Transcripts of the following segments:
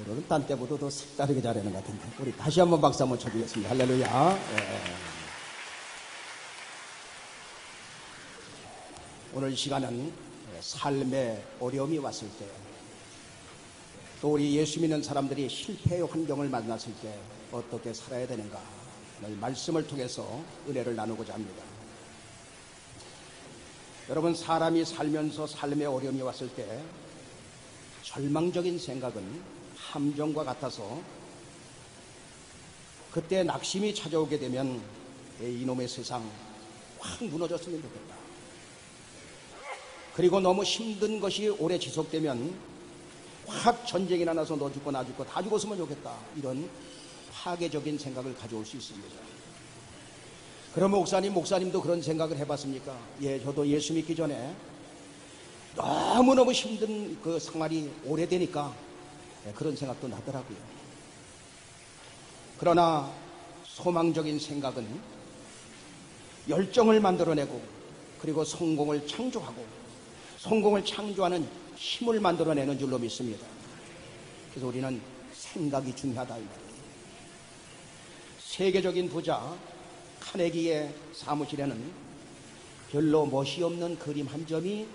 여러분, 딴 때보다 더 색다르게 잘하는 것 같은데, 우리 다시 한번 박수 한번 쳐주겠습니다. 할렐루야. 오늘 시간은 삶의 어려움이 왔을 때, 또 우리 예수 믿는 사람들이 실패의 환경을 만났을 때 어떻게 살아야 되는가, 오늘 말씀을 통해서 은혜를 나누고자 합니다. 여러분, 사람이 살면서 삶의 어려움이 왔을 때 절망적인 생각은 함정과 같아서, 그때 낙심이 찾아오게 되면 이놈의 세상 확 무너졌으면 좋겠다, 그리고 너무 힘든 것이 오래 지속되면 확 전쟁이 나서 너 죽고 나 죽고 다 죽었으면 좋겠다, 이런 파괴적인 생각을 가져올 수 있습니다. 그러면 목사님도 그런 생각을 해봤습니까? 예, 저도 예수 믿기 전에 너무너무 힘든 그 생활이 오래되니까 그런 생각도 나더라고요. 그러나 소망적인 생각은 열정을 만들어내고, 그리고 성공을 창조하고, 성공을 창조하는 힘을 만들어내는 줄로 믿습니다. 그래서 우리는 생각이 중요하다, 이 말이에요. 세계적인 부자 카네기의 사무실에는 별로 멋이 없는 그림 한 점이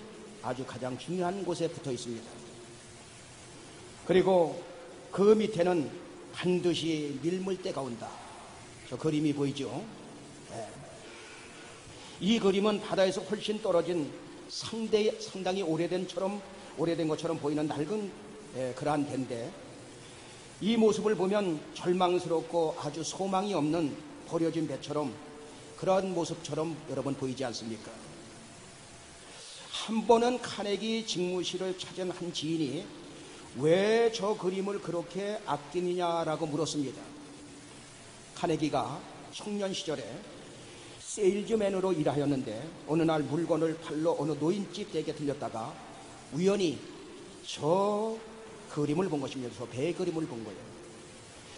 아주 가장 중요한 곳에 붙어 있습니다. 그리고 그 밑에는 반드시 밀물때가 온다. 저 그림이 보이죠? 네. 이 그림은 바다에서 훨씬 떨어진 상당히 오래된 것처럼 보이는 낡은 그러한 배인데, 이 모습을 보면 절망스럽고 아주 소망이 없는 버려진 배처럼, 그러한 모습처럼 여러분 보이지 않습니까? 한 번은 카네기 직무실을 찾은 한 지인이 왜 저 그림을 그렇게 아끼느냐라고 물었습니다. 카네기가 청년 시절에 세일즈맨으로 일하였는데, 어느 날 물건을 팔러 어느 노인집 댁에 들렸다가 우연히 저 그림을 본 것입니다. 저 배의 그림을 본 거예요.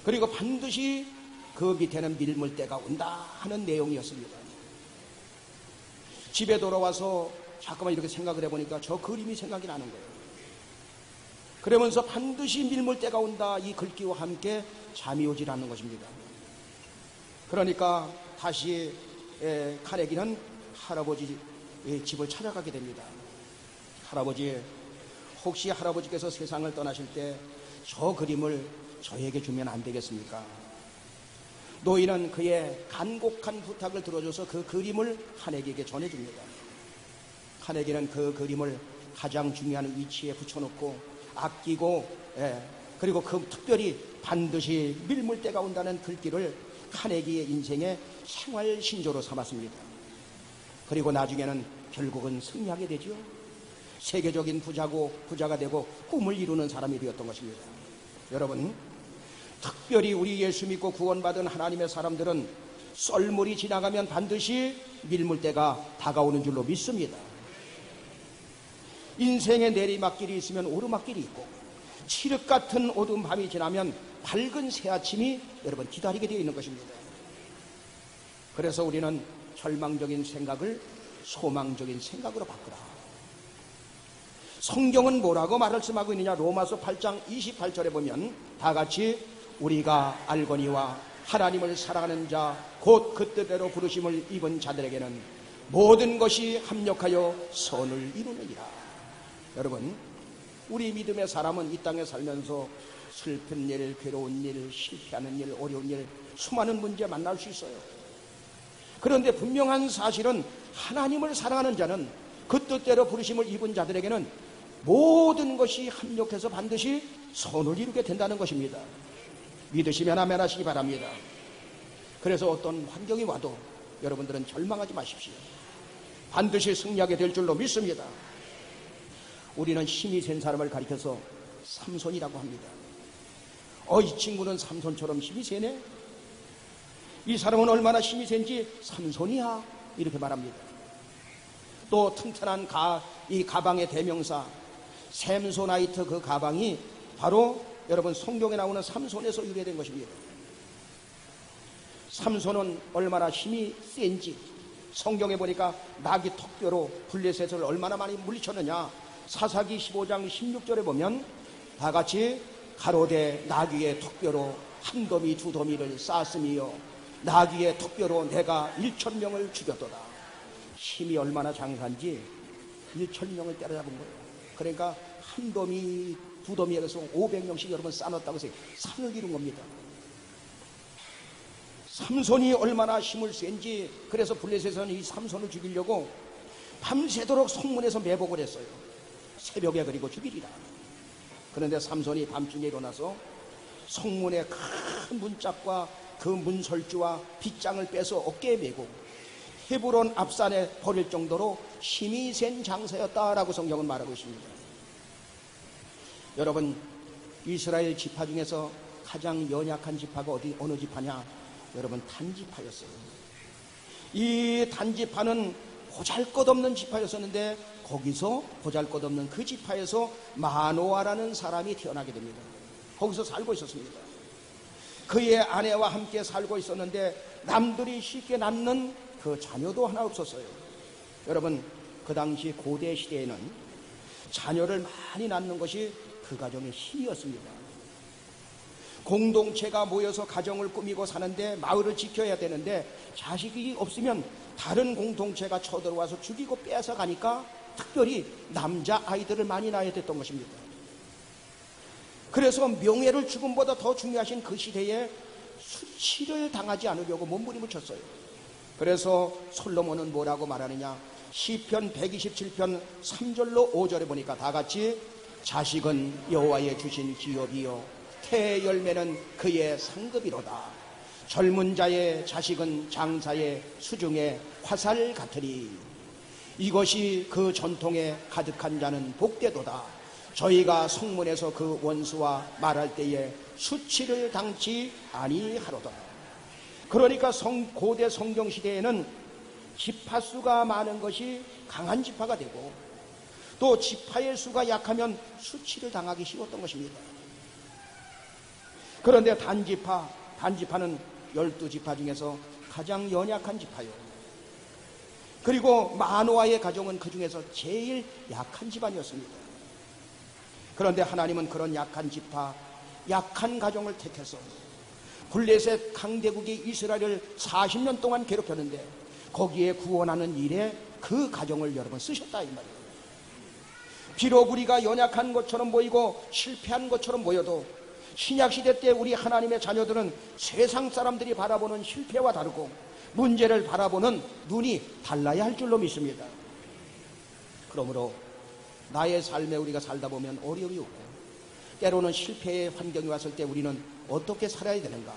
그리고 반드시 그 밑에는 밀물때가 온다 하는 내용이었습니다. 집에 돌아와서 잠깐만 이렇게 생각을 해보니까 저 그림이 생각이 나는 거예요. 그러면서 반드시 밀물때가 온다, 이 글귀와 함께 잠이 오질 않는 것입니다. 그러니까 다시 카네기는 할아버지 집을 찾아가게 됩니다. 할아버지, 혹시 할아버지께서 세상을 떠나실 때 저 그림을 저에게 주면 안 되겠습니까? 노인은 그의 간곡한 부탁을 들어줘서 그 그림을 카네기에게 전해줍니다. 카네기는 그 그림을 가장 중요한 위치에 붙여놓고 아끼고, 그리고 그 특별히 반드시 밀물때가 온다는 글귀를 카네기의 인생의 생활신조로 삼았습니다. 그리고 나중에는 결국은 승리하게 되죠. 세계적인 부자가 되고 꿈을 이루는 사람이 되었던 것입니다. 여러분, 특별히 우리 예수 믿고 구원받은 하나님의 사람들은 썰물이 지나가면 반드시 밀물때가 다가오는 줄로 믿습니다. 인생의 내리막길이 있으면 오르막길이 있고, 칠흑 같은 어두운 밤이 지나면 밝은 새 아침이 여러분 기다리게 되어 있는 것입니다. 그래서 우리는 절망적인 생각을 소망적인 생각으로 바꾸라. 성경은 뭐라고 말씀하고 있느냐? 로마서 8장 28절에 보면 다 같이, 우리가 알거니와 하나님을 사랑하는 자 곧 그 뜻대로 부르심을 입은 자들에게는 모든 것이 합력하여 선을 이루느니라. 여러분, 우리 믿음의 사람은 이 땅에 살면서 슬픈 일, 괴로운 일, 실패하는 일, 어려운 일, 수많은 문제 만날 수 있어요. 그런데 분명한 사실은 하나님을 사랑하는 자는, 그 뜻대로 부르심을 입은 자들에게는 모든 것이 합력해서 반드시 선을 이루게 된다는 것입니다. 믿으시면 아멘 하시기 바랍니다. 그래서 어떤 환경이 와도 여러분들은 절망하지 마십시오. 반드시 승리하게 될 줄로 믿습니다. 우리는 힘이 센 사람을 가리켜서 삼손이라고 합니다. 이 친구는 삼손처럼 힘이 세네? 이 사람은 얼마나 힘이 센지 삼손이야, 이렇게 말합니다. 또 튼튼한 이 가방의 대명사 샘소나이트, 그 가방이 바로 여러분 성경에 나오는 삼손에서 유래된 것입니다. 삼손은 얼마나 힘이 센지 성경에 보니까 나귀 턱뼈로 블레셋을 얼마나 많이 물리쳤느냐, 사사기 15장 16절에 보면 다 같이 가로되 나귀의 턱뼈로 한 더미 두 더미를 쌓았으며 나귀의 턱뼈로 내가 1,000명을 죽였도다. 힘이 얼마나 장사인지 1,000명을 때려잡은 거예요. 그러니까 한 더미 두 더미에서 500명씩 여러분 쌓았다고 해서 산을 이룬 겁니다. 삼손이 얼마나 힘을 센지, 그래서 블레셋에서는 이 삼손을 죽이려고 밤새도록 성문에서 매복을 했어요. 새벽에 그리고 죽이리라. 그런데 삼손이 밤중에 일어나서 성문의 큰 문짝과 그 문설주와 빗장을 빼서 어깨에 메고 헤브론 앞산에 버릴 정도로 힘이 센 장사였다라고 성경은 말하고 있습니다. 여러분, 이스라엘 지파 중에서 가장 연약한 지파가 어느 지파냐? 여러분, 단지파였어요. 이 단지파는 보잘것없는 지파였었는데 거기서 보잘것없는 그 지파에서 마노아라는 사람이 태어나게 됩니다. 거기서 살고 있었습니다. 그의 아내와 함께 살고 있었는데 남들이 쉽게 낳는 그 자녀도 하나 없었어요. 여러분, 그 당시 고대 시대에는 자녀를 많이 낳는 것이 그 가정의 힘이었습니다. 공동체가 모여서 가정을 꾸미고 사는데 마을을 지켜야 되는데 자식이 없으면 다른 공동체가 쳐들어와서 죽이고 뺏어가니까 특별히 남자아이들을 많이 낳아야 됐던 것입니다. 그래서 명예를 죽음보다 더 중요하신 그 시대에 수치를 당하지 않으려고 몸부림을 쳤어요. 그래서 솔로몬은 뭐라고 말하느냐? 시편 127편 3절로 5절에 보니까 다 같이 자식은 여호와의 주신 기업이요 태의 열매는 그의 상급이로다. 젊은 자의 자식은 장사의 수중의 화살 같으니 이것이 그 전통에 가득한 자는 복되도다. 저희가 성문에서 그 원수와 말할 때에 수치를 당치 아니하로다. 그러니까 고대 성경시대에는 지파수가 많은 것이 강한 지파가 되고 또 지파의 수가 약하면 수치를 당하기 쉬웠던 것입니다. 그런데 단지파는 12지파 중에서 가장 연약한 지파요. 그리고 마노아의 가정은 그 중에서 제일 약한 집안이었습니다. 그런데 하나님은 그런 약한 지파, 약한 가정을 택해서 블레셋 강대국이 이스라엘을 40년 동안 괴롭혔는데 거기에 구원하는 일에 그 가정을 여러분 쓰셨다 이 말이에요. 비록 우리가 연약한 것처럼 보이고 실패한 것처럼 보여도 신약시대 때 우리 하나님의 자녀들은 세상 사람들이 바라보는 실패와 다르고 문제를 바라보는 눈이 달라야 할 줄로 믿습니다. 그러므로 나의 삶에 우리가 살다 보면 어려움이 오고 때로는 실패의 환경이 왔을 때 우리는 어떻게 살아야 되는가?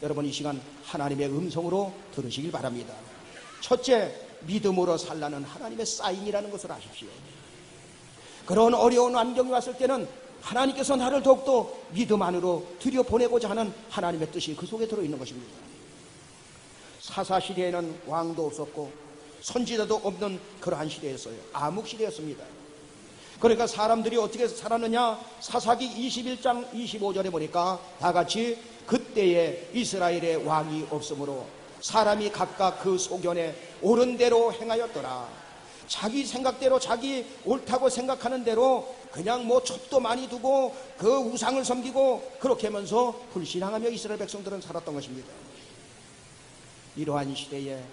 여러분, 이 시간 하나님의 음성으로 들으시길 바랍니다. 첫째, 믿음으로 살라는 하나님의 사인이라는 것을 아십시오. 그런 어려운 환경이 왔을 때는 하나님께서 나를 더욱더 믿음 안으로 들여보내고자 하는 하나님의 뜻이 그 속에 들어있는 것입니다. 사사시대에는 왕도 없었고 선지자도 없는 그러한 시대였어요. 암흑시대였습니다. 그러니까 사람들이 어떻게 살았느냐? 사사기 21장 25절에 보니까 다 같이 그때에 이스라엘의 왕이 없으므로 사람이 각각 그 소견에 옳은 대로 행하였더라. 자기 생각대로 자기 옳다고 생각하는 대로 그냥 뭐 첩도 많이 두고 그 우상을 섬기고 그렇게 하면서 불신앙하며 이스라엘 백성들은 살았던 것입니다. 이러한 시대에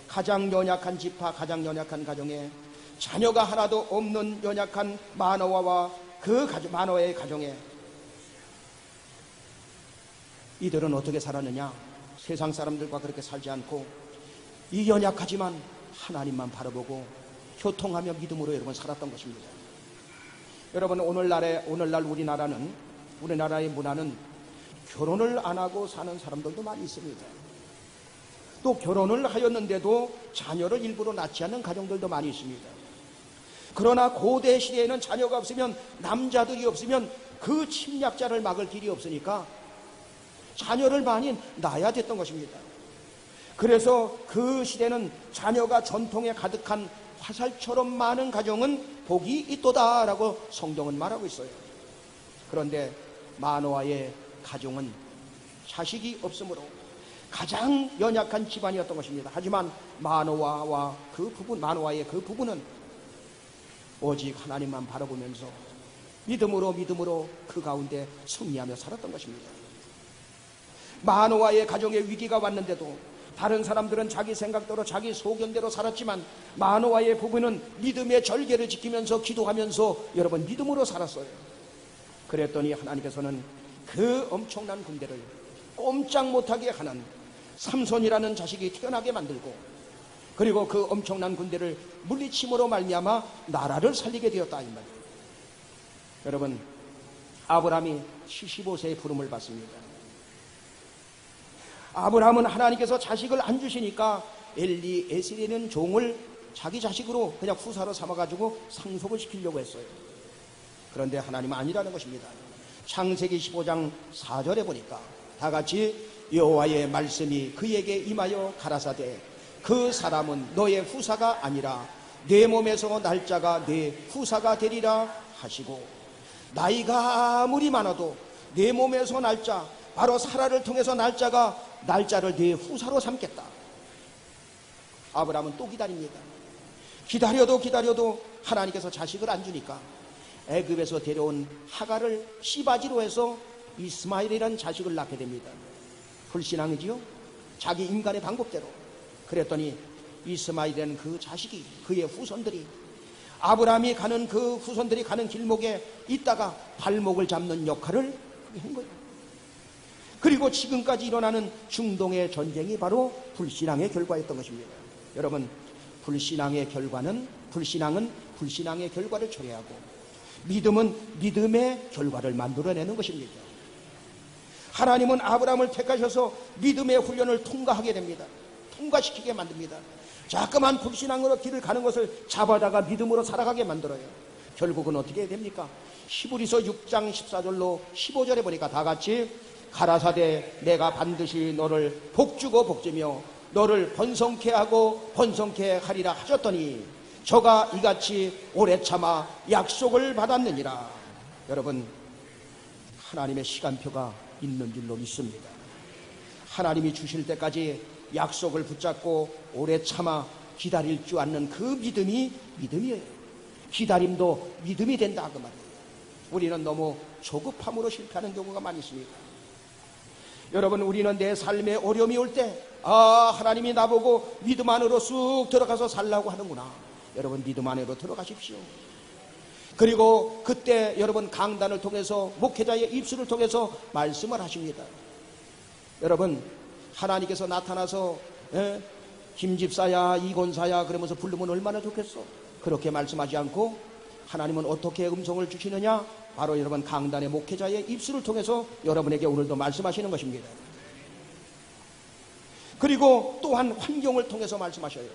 가장 연약한 지파, 가장 연약한 가정에 자녀가 하나도 없는 연약한 마노아와 마노아의 가정에 이들은 어떻게 살았느냐? 세상 사람들과 그렇게 살지 않고 이 연약하지만 하나님만 바라보고 교통하며 믿음으로 여러분 살았던 것입니다. 여러분, 오늘날 우리나라의 문화는 결혼을 안 하고 사는 사람들도 많이 있습니다. 또 결혼을 하였는데도 자녀를 일부러 낳지 않는 가정들도 많이 있습니다. 그러나 고대 시대에는 자녀가 없으면, 남자들이 없으면 그 침략자를 막을 길이 없으니까 자녀를 많이 낳아야 됐던 것입니다. 그래서 그 시대는 자녀가 전통에 가득한 화살처럼 많은 가정은 복이 있도다라고 성경은 말하고 있어요. 그런데 마노아의 가정은 자식이 없으므로 가장 연약한 집안이었던 것입니다. 하지만 마노아의 그 부부는 오직 하나님만 바라보면서 믿음으로 그 가운데 승리하며 살았던 것입니다. 마노아의 가정에 위기가 왔는데도 다른 사람들은 자기 생각대로 자기 소견대로 살았지만 마노아의 부부는 믿음의 절개를 지키면서 기도하면서 여러분 믿음으로 살았어요. 그랬더니 하나님께서는 그 엄청난 군대를 꼼짝 못하게 하는 삼손이라는 자식이 태어나게 만들고, 그리고 그 엄청난 군대를 물리침으로 말미암아 나라를 살리게 되었다 이 말이에요. 여러분, 아브라함이 75세의 부름을 받습니다. 아브라함은 하나님께서 자식을 안 주시니까 엘리에셀이라는 종을 자기 자식으로 그냥 후사로 삼아가지고 상속을 시키려고 했어요. 그런데 하나님은 아니라는 것입니다. 창세기 15장 4절에 보니까 다 같이 여호와의 말씀이 그에게 임하여 가라사대 그 사람은 너의 후사가 아니라 내 몸에서 날짜가 내 후사가 되리라 하시고, 나이가 아무리 많아도 내 몸에서 날짜, 바로 사라를 통해서 날짜를 내 후사로 삼겠다. 아브라함은 또 기다립니다. 기다려도 하나님께서 자식을 안 주니까 애굽에서 데려온 하갈을 씨바지로 해서 이스마엘이라는 자식을 낳게 됩니다. 불신앙이지요? 자기 인간의 방법대로. 그랬더니 이스마엘이라는 그 자식이, 그의 후손들이, 아브라함이 가는 그 후손들이 가는 길목에 있다가 발목을 잡는 역할을 한 거예요. 그리고 지금까지 일어나는 중동의 전쟁이 바로 불신앙의 결과였던 것입니다. 여러분, 불신앙은 불신앙의 결과를 초래하고, 믿음은 믿음의 결과를 만들어내는 것입니다. 하나님은 아브라함을 택하셔서 믿음의 훈련을 통과하게 됩니다. 통과시키게 만듭니다. 자꾸만 불신앙으로 길을 가는 것을 잡아다가 믿음으로 살아가게 만들어요. 결국은 어떻게 됩니까? 히브리서 6장 14절로 15절에 보니까 다 같이 가라사대 내가 반드시 너를 복주고 복주며 너를 번성케 하고 번성케 하리라 하셨더니 저가 이같이 오래 참아 약속을 받았느니라. 여러분, 하나님의 시간표가 있는 줄로 믿습니다. 하나님이 주실 때까지 약속을 붙잡고 오래 참아 기다릴 줄 아는 그 믿음이 믿음이에요. 기다림도 믿음이 된다 그 말이에요. 우리는 너무 조급함으로 실패하는 경우가 많이 있습니다. 여러분, 우리는 내 삶에 어려움이 올 때 하나님이 나보고 믿음 안으로 쑥 들어가서 살라고 하는구나. 여러분, 믿음 안으로 들어가십시오. 그리고 그때 여러분 강단을 통해서, 목회자의 입술을 통해서 말씀을 하십니다. 여러분, 하나님께서 나타나서 김집사야 이곤사야 그러면서 부르면 얼마나 좋겠어. 그렇게 말씀하지 않고 하나님은 어떻게 음성을 주시느냐? 바로 여러분 강단의 목회자의 입술을 통해서 여러분에게 오늘도 말씀하시는 것입니다. 그리고 또한 환경을 통해서 말씀하셔요.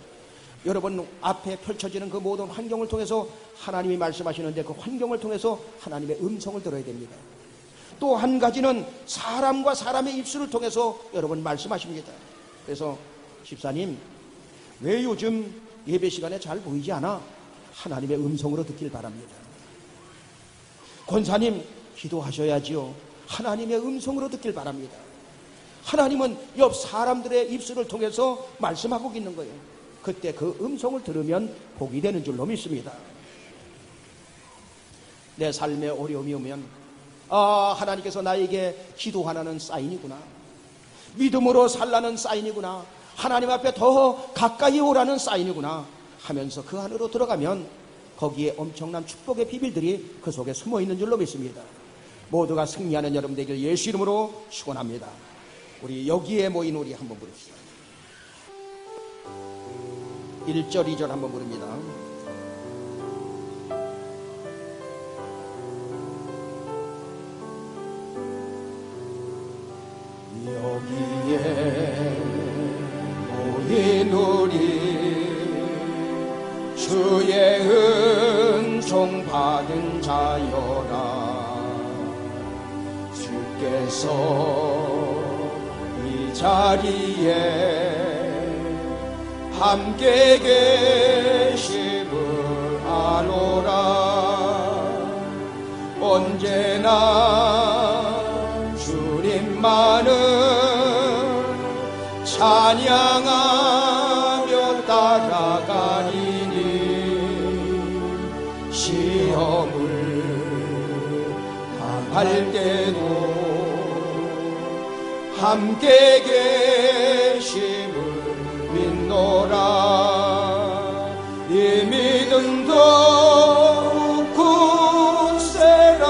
여러분 앞에 펼쳐지는 그 모든 환경을 통해서 하나님이 말씀하시는데, 그 환경을 통해서 하나님의 음성을 들어야 됩니다. 또 한 가지는 사람과 사람의 입술을 통해서 여러분 말씀하십니다. 그래서 집사님, 왜 요즘 예배 시간에 잘 보이지 않아? 하나님의 음성으로 듣길 바랍니다. 권사님, 기도하셔야지요. 하나님의 음성으로 듣길 바랍니다. 하나님은 옆 사람들의 입술을 통해서 말씀하고 있는 거예요. 그때 그 음성을 들으면 복이 되는 줄로 믿습니다. 내 삶에 어려움이 오면 하나님께서 나에게 기도하라는 사인이구나, 믿음으로 살라는 사인이구나, 하나님 앞에 더 가까이 오라는 사인이구나 하면서 그 안으로 들어가면 거기에 엄청난 축복의 비밀들이 그 속에 숨어 있는 줄로 믿습니다. 모두가 승리하는 여러분들에게 예수 이름으로 축원합니다. 우리 여기에 모인 우리 한번 부릅시다. 1절 2절 한번 부릅니다. 여기에 모인 우리 주의 은총 받은 자여라. 주께서 이 자리에 함께 계심을 아노라. 언제나 주님만을 찬양하며 따라가리니 시험을 때도 함께 계심을 믿노라. 이 믿음도 굳세라.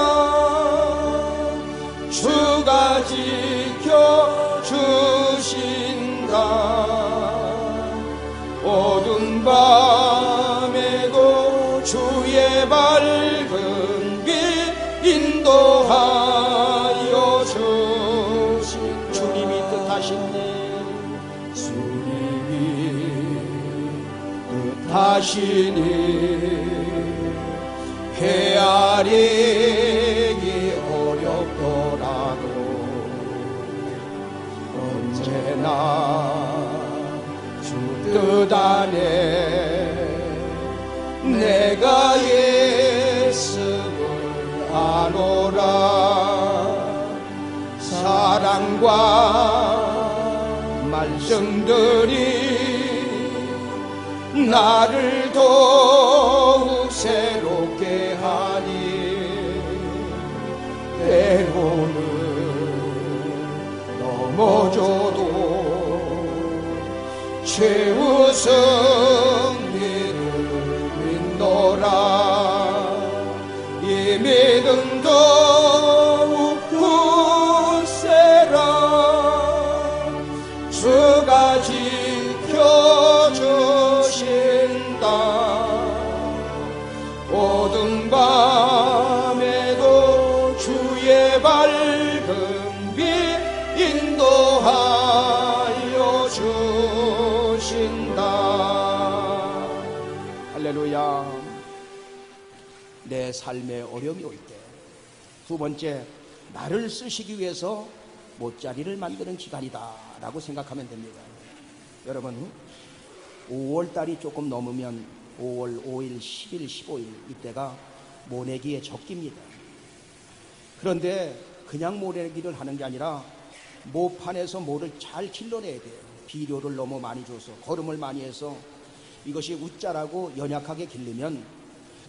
주가 지켜주신다. 어두운 밤에도 주의 밝은 빛 인도하여 주신 주님이 뜻하신 일 뜻하시니 헤아리기 어렵더라도 언제나 주 뜻 안에 내가 예수를 아노라. 사랑과 말씀들이 나를 더욱 새롭게 하니 때로는 넘어져도 최후 승리를 믿노라. 이 믿음도 굳세라. 주가 지켜주신다. 어두운 밤에도 주의 밝은 빛 인도하여 주신다. 할렐루야. 내 삶에 어려움이 올 때, 두 번째, 나를 쓰시기 위해서 못자리를 만드는 기간이다 라고 생각하면 됩니다. 여러분, 5월달이 조금 넘으면 5월 5일, 10일, 15일 이때가 모내기의 적기입니다. 그런데 그냥 모내기를 하는 게 아니라 모판에서 모를 잘 길러내야 돼요. 비료를 너무 많이 줘서, 거름을 많이 해서 이것이 웃자라고 연약하게 길르면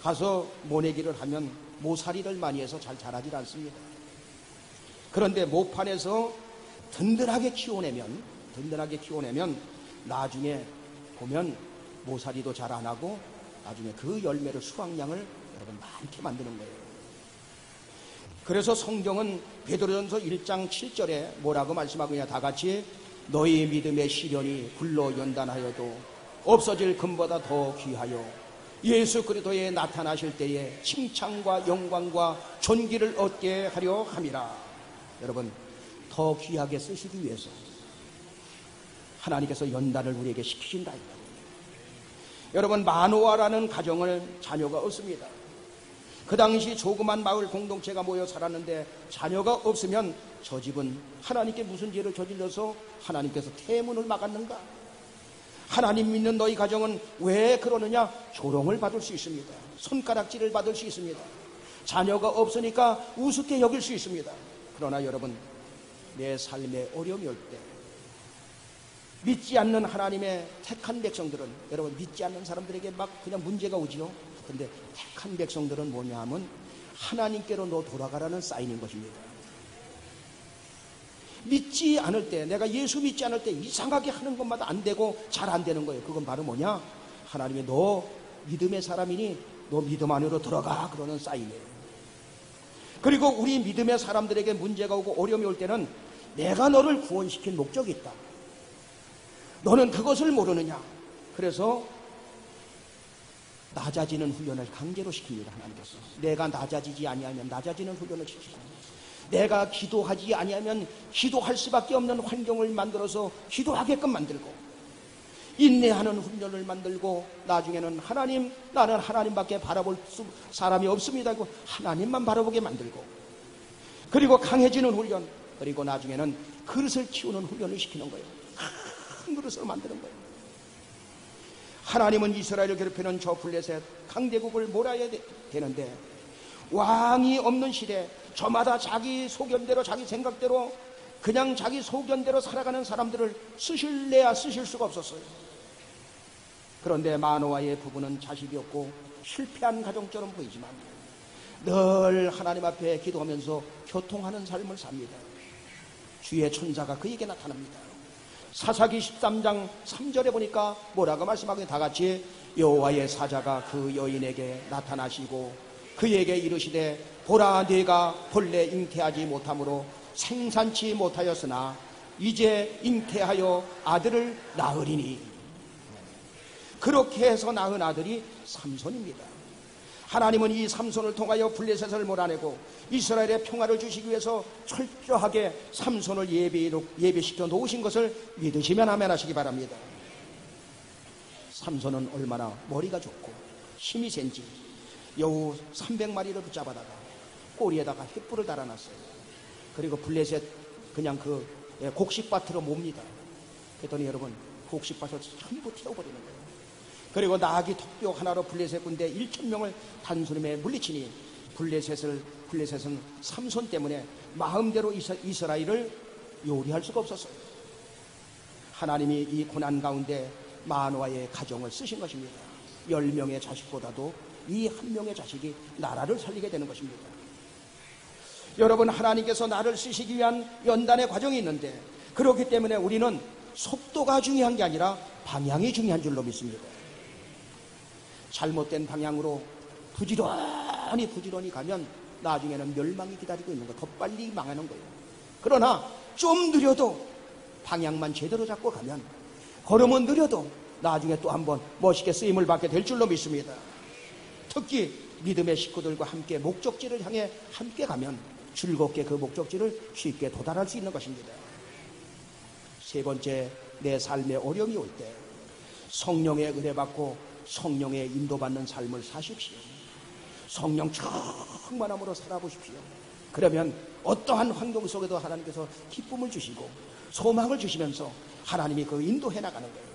가서 모내기를 하면 모사리를 많이 해서 잘 자라질 않습니다. 그런데 모판에서 든든하게 키워내면 나중에 보면 모사리도 잘 안 하고 나중에 그 열매를, 수확량을 여러분 많게 만드는 거예요. 그래서 성경은 베드로전서 1장 7절에 뭐라고 말씀하고 있냐. 다 같이 너희 믿음의 시련이 굴러 연단하여도 없어질 금보다 더 귀하여 예수 그리스도에 나타나실 때에 칭찬과 영광과 존귀를 얻게 하려 함이라. 여러분, 더 귀하게 쓰시기 위해서 하나님께서 연단을 우리에게 시키신다. 여러분, 마노아라는 가정을 자녀가 없습니다. 그 당시 조그만 마을 공동체가 모여 살았는데 자녀가 없으면 저 집은 하나님께 무슨 죄를 저질러서 하나님께서 태문을 막았는가? 하나님 믿는 너희 가정은 왜 그러느냐? 조롱을 받을 수 있습니다. 손가락질을 받을 수 있습니다. 자녀가 없으니까 우습게 여길 수 있습니다. 그러나 여러분, 내 삶에 어려움이 올 때 믿지 않는 하나님의 택한 백성들은, 여러분, 믿지 않는 사람들에게 막 그냥 문제가 오지요. 근데 택한 백성들은 뭐냐 하면 하나님께로 너 돌아가라는 사인인 것입니다. 믿지 않을 때, 내가 예수 믿지 않을 때 이상하게 하는 것마다 안 되고 잘 안 되는 거예요. 그건 바로 뭐냐? 하나님이 너 믿음의 사람이니 너 믿음 안으로 들어가 그러는 사인이에요. 그리고 우리 믿음의 사람들에게 문제가 오고 어려움이 올 때는 내가 너를 구원시킨 목적이 있다. 너는 그것을 모르느냐? 그래서 낮아지는 훈련을 강제로 시킵니다. 하나님께서 내가 낮아지지 아니하면 낮아지는 훈련을 시키고, 내가 기도하지 아니하면 기도할 수밖에 없는 환경을 만들어서 기도하게끔 만들고, 인내하는 훈련을 만들고, 나중에는 하나님, 나는 하나님밖에 바라볼 사람이 없습니다 하고 하나님만 바라보게 만들고, 그리고 강해지는 훈련, 그리고 나중에는 그릇을 키우는 훈련을 시키는 거예요. 큰 그릇을 만드는 거예요. 하나님은 이스라엘을 괴롭히는 저 블레셋 강대국을 몰아야 되는데 왕이 없는 시대, 저마다 자기 소견대로 자기 생각대로 그냥 자기 소견대로 살아가는 사람들을 쓰실래야 쓰실 수가 없었어요. 그런데 마노아의 부부는 자식이 없고 실패한 가정처럼 보이지만 늘 하나님 앞에 기도하면서 교통하는 삶을 삽니다. 주의 천사가 그에게 나타납니다. 사사기 13장 3절에 보니까 뭐라고 말씀하고 다 같이 여호와의 사자가 그 여인에게 나타나시고 그에게 이르시되 보라 네가 본래 잉태하지 못함으로 생산치 못하였으나 이제 잉태하여 아들을 낳으리니. 그렇게 해서 낳은 아들이 삼손입니다. 하나님은 이 삼손을 통하여 블레셋을 몰아내고 이스라엘의 평화를 주시기 위해서 철저하게 삼손을 예배시켜 놓으신 것을 믿으시면 아멘 하시기 바랍니다. 삼손은 얼마나 머리가 좋고 힘이 센지 여우 300마리를 붙잡아다가 꼬리에다가 횃불을 달아놨어요. 그리고 블레셋 그냥 그 곡식밭으로 몹니다. 그랬더니 여러분 곡식밭을 전부 태워버리는 거예요. 그리고 나귀 턱뼈 하나로 블레셋 군대 1,000명을 단숨에 물리치니 블레셋은 삼손 때문에 마음대로 이스라엘을 요리할 수가 없었어요. 하나님이 이 고난 가운데 마노아의 가정을 쓰신 것입니다. 10명의 자식보다도 이 한 명의 자식이 나라를 살리게 되는 것입니다. 여러분, 하나님께서 나를 쓰시기 위한 연단의 과정이 있는데 그렇기 때문에 우리는 속도가 중요한 게 아니라 방향이 중요한 줄로 믿습니다. 잘못된 방향으로 부지런히 가면 나중에는 멸망이 기다리고 있는 거예요. 더 빨리 망하는 거예요. 그러나 좀 느려도 방향만 제대로 잡고 가면, 걸음은 느려도 나중에 또 한번 멋있게 쓰임을 받게 될 줄로 믿습니다. 특히 믿음의 식구들과 함께 목적지를 향해 함께 가면 즐겁게 그 목적지를 쉽게 도달할 수 있는 것입니다. 세 번째, 내 삶에 어려움이 올 때 성령의 은혜 받고 성령의 인도받는 삶을 사십시오. 성령 충만함으로 살아보십시오. 그러면 어떠한 환경 속에도 하나님께서 기쁨을 주시고 소망을 주시면서 하나님이 그 인도해 나가는 거예요.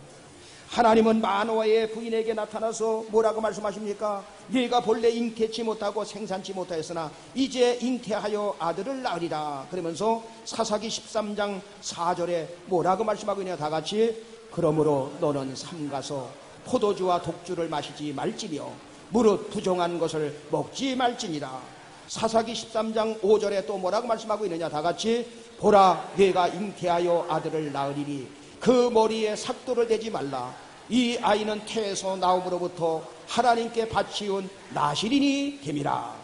하나님은 마노아의 부인에게 나타나서 뭐라고 말씀하십니까? 네가 본래 잉태치 못하고 생산치 못하였으나 이제 잉태하여 아들을 낳으리라. 그러면서 사사기 13장 4절에 뭐라고 말씀하고 있냐, 다 같이 그러므로 너는 삼가서 포도주와 독주를 마시지 말지며 무릇 부정한 것을 먹지 말지니라. 사사기 13장 5절에 또 뭐라고 말씀하고 있느냐, 다 같이 보라 네가 잉태하여 아들을 낳으리니 그 머리에 삭도를 대지 말라. 이 아이는 태에서 나옴으로부터 하나님께 바치운 나실인이 됨이라.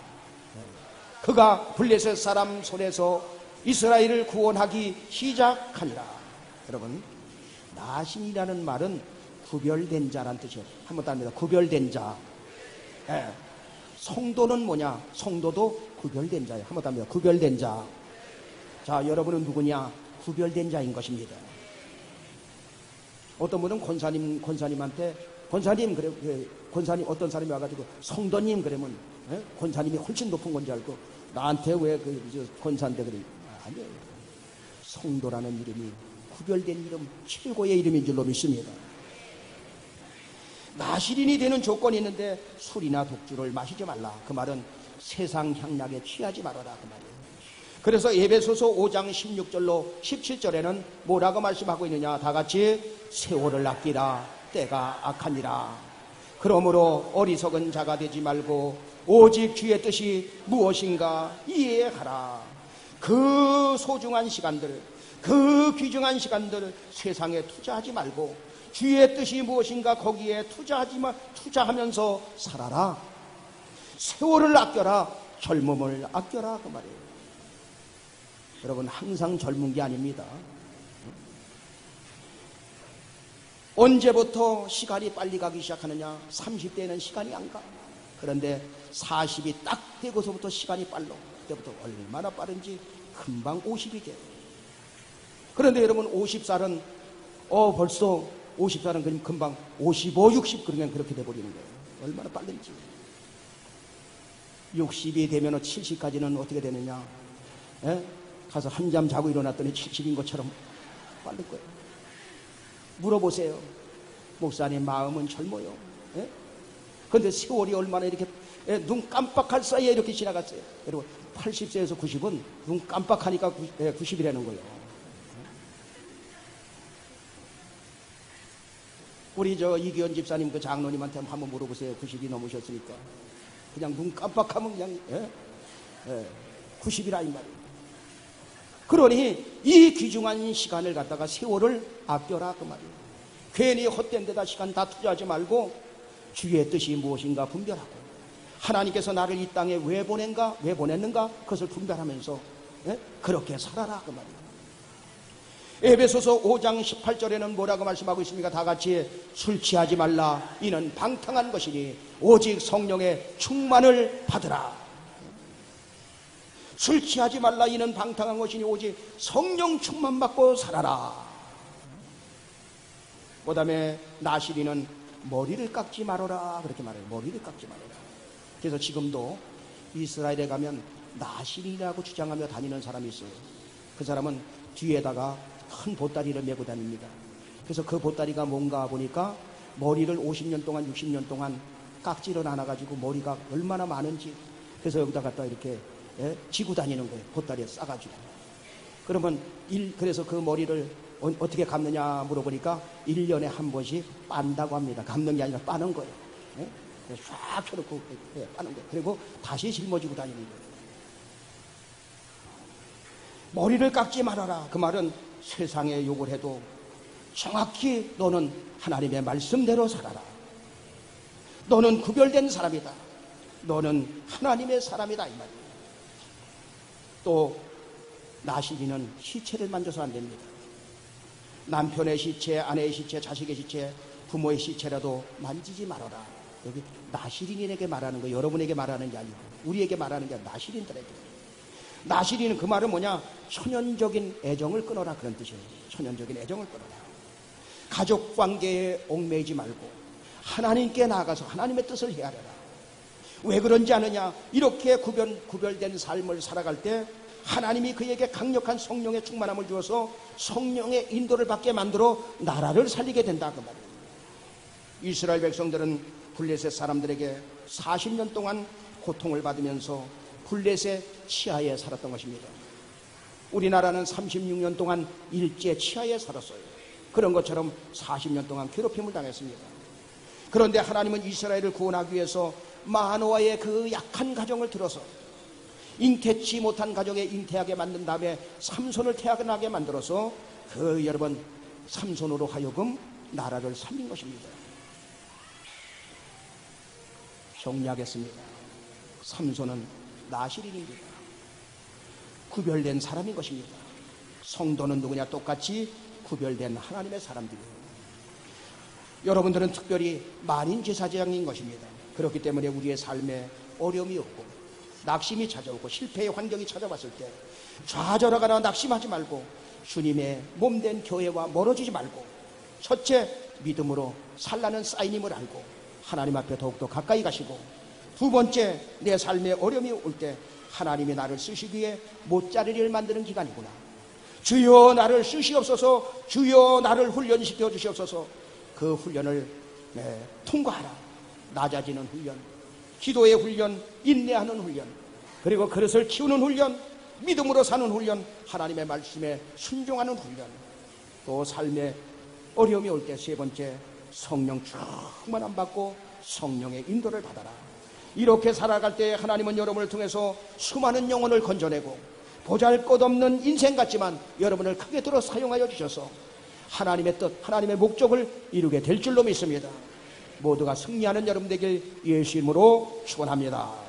그가 블레셋 사람 손에서 이스라엘을 구원하기 시작하니라. 여러분, 나신이라는 말은 구별된 자란 뜻이에요. 한번 더 합니다. 구별된 자. 성도는 뭐냐? 성도도 구별된 자예요. 한번 더 합니다. 구별된 자. 자, 여러분은 누구냐? 구별된 자인 것입니다. 어떤 분은 권사님한테 권사님 어떤 사람이 와가지고 성도님 그러면 권사님이 훨씬 높은 건지 알고 나한테 왜 권사인데 그래? 아니에요. 성도라는 이름이 구별된 이름, 최고의 이름인 줄로 믿습니다. 나실인이 되는 조건이 있는데 술이나 독주를 마시지 말라. 그 말은 세상 향락에 취하지 말아라, 그 말이에요. 그래서 에베소서 5장 16절로 17절에는 뭐라고 말씀하고 있느냐, 다 같이 세월을 아끼라. 때가 악하니라. 그러므로 어리석은 자가 되지 말고 오직 주의 뜻이 무엇인가 이해하라. 그 소중한 시간들, 그 귀중한 시간들을 세상에 투자하지 말고 주의 뜻이 무엇인가 거기에 투자하면서 살아라. 세월을 아껴라. 젊음을 아껴라, 그 말이에요. 여러분, 항상 젊은 게 아닙니다. 언제부터 시간이 빨리 가기 시작하느냐? 30대에는 시간이 안 가. 그런데 40이 딱 되고서부터 시간이 빨라. 그때부터 얼마나 빠른지 금방 50이 돼요. 그런데 여러분, 50살은 벌써 50살은 금방 55, 60 그러면 그렇게 돼버리는 거예요. 얼마나 빠른지. 60이 되면 70까지는 어떻게 되느냐? 가서 한잠 자고 일어났더니 70인 것처럼 빠를 거예요. 물어보세요. 목사님, 마음은 젊어요. 그런데 세월이 얼마나 이렇게 눈 깜빡할 사이에 이렇게 지나갔어요. 여러분, 80세에서 90은 눈 깜빡하니까 90이라는 거예요. 우리 이기현 집사님 그 장로님한테 한번 물어보세요. 90이 넘으셨으니까. 그냥 눈 깜빡하면 그냥 90이라 이 말이에요. 그러니 이 귀중한 시간을 갖다가 세월을 아껴라 그 말이에요. 괜히 헛된 데다 시간 다 투자하지 말고 주의 뜻이 무엇인가 분별하고, 하나님께서 나를 이 땅에 왜 보냈는가 그것을 분별하면서 그렇게 살아라 그 말이에요. 에베소서 5장 18절에는 뭐라고 말씀하고 있습니까? 다 같이 술 취하지 말라. 이는 방탕한 것이니 오직 성령의 충만을 받으라. 술 취하지 말라. 이는 방탕한 것이니 오직 성령 충만 받고 살아라. 그 다음에 나시리는 머리를 깎지 말아라. 그렇게 말해요. 머리를 깎지 말아라. 그래서 지금도 이스라엘에 가면 나시리라고 주장하며 다니는 사람이 있어요. 그 사람은 뒤에다가 큰 보따리를 메고 다닙니다. 그래서 그 보따리가 뭔가 보니까 머리를 50년 동안 60년 동안 깍지를 안아가지고 머리가 얼마나 많은지, 그래서 여기다 갖다 이렇게 지고 다니는 거예요. 보따리에 싸가지고. 그러면 그래서 그 머리를 어떻게 감느냐 물어보니까 1년에 한 번씩 빤다고 합니다. 감는 게 아니라 빠는 거예요. 쫙 펴놓고 빠는 거예요. 그리고 다시 짊어지고 다니는 거예요. 머리를 깎지 말아라. 그 말은 세상에 욕을 해도 정확히 너는 하나님의 말씀대로 살아라. 너는 구별된 사람이다. 너는 하나님의 사람이다 이 말이에요. 또 나시리는 시체를 만져서 안 됩니다. 남편의 시체, 아내의 시체, 자식의 시체, 부모의 시체라도 만지지 말아라. 여기 나시린에게 말하는 거, 여러분에게 말하는 게 아니고 우리에게 말하는 게 아니라 나시린들에게. 나시리는 그 말은 뭐냐? 천연적인 애정을 끊어라 그런 뜻이에요. 천연적인 애정을 끊어라. 가족 관계에 얽매이지 말고 하나님께 나아가서 하나님의 뜻을 헤아려라. 왜 그런지 아느냐? 이렇게 구별된 삶을 살아갈 때 하나님이 그에게 강력한 성령의 충만함을 주어서 성령의 인도를 받게 만들어 나라를 살리게 된다 그 말이에요. 이스라엘 백성들은 블레셋 사람들에게 40년 동안 고통을 받으면서 블레셋 치하에 살았던 것입니다. 우리나라는 36년 동안 일제 치하에 살았어요. 그런 것처럼 40년 동안 괴롭힘을 당했습니다. 그런데 하나님은 이스라엘을 구원하기 위해서 마노아의 그 약한 가정을 들어서 잉태치 못한 가정에 잉태하게 만든 다음에 삼손을 태어나게 만들어서 그 여러분 삼손으로 하여금 나라를 살린 것입니다. 정리하겠습니다. 삼손은 나시린입니다. 구별된 사람인 것입니다. 성도는 누구냐? 똑같이 구별된 하나님의 사람들이에요. 여러분들은 특별히 만인 제사장인 것입니다. 그렇기 때문에 우리의 삶에 어려움이 없고 낙심이 찾아오고 실패의 환경이 찾아왔을 때 좌절하거나 낙심하지 말고 주님의 몸된 교회와 멀어지지 말고, 첫째 믿음으로 살라는 사인임을 알고 하나님 앞에 더욱더 가까이 가시고, 두 번째 내 삶에 어려움이 올 때 하나님이 나를 쓰시기에 못자리를 만드는 기간이구나. 주여 나를 쓰시옵소서. 주여 나를 훈련시켜 주시옵소서. 그 훈련을 통과하라. 낮아지는 훈련, 기도의 훈련, 인내하는 훈련, 그리고 그릇을 키우는 훈련, 믿음으로 사는 훈련, 하나님의 말씀에 순종하는 훈련, 또 삶에 어려움이 올 때 세 번째 성령 충만함 받고 성령의 인도를 받아라. 이렇게 살아갈 때 하나님은 여러분을 통해서 수많은 영혼을 건져내고 보잘것없는 인생 같지만 여러분을 크게 들어 사용하여 주셔서 하나님의 뜻, 하나님의 목적을 이루게 될 줄로 믿습니다. 모두가 승리하는 여러분 되길 예수 이름으로 축원합니다.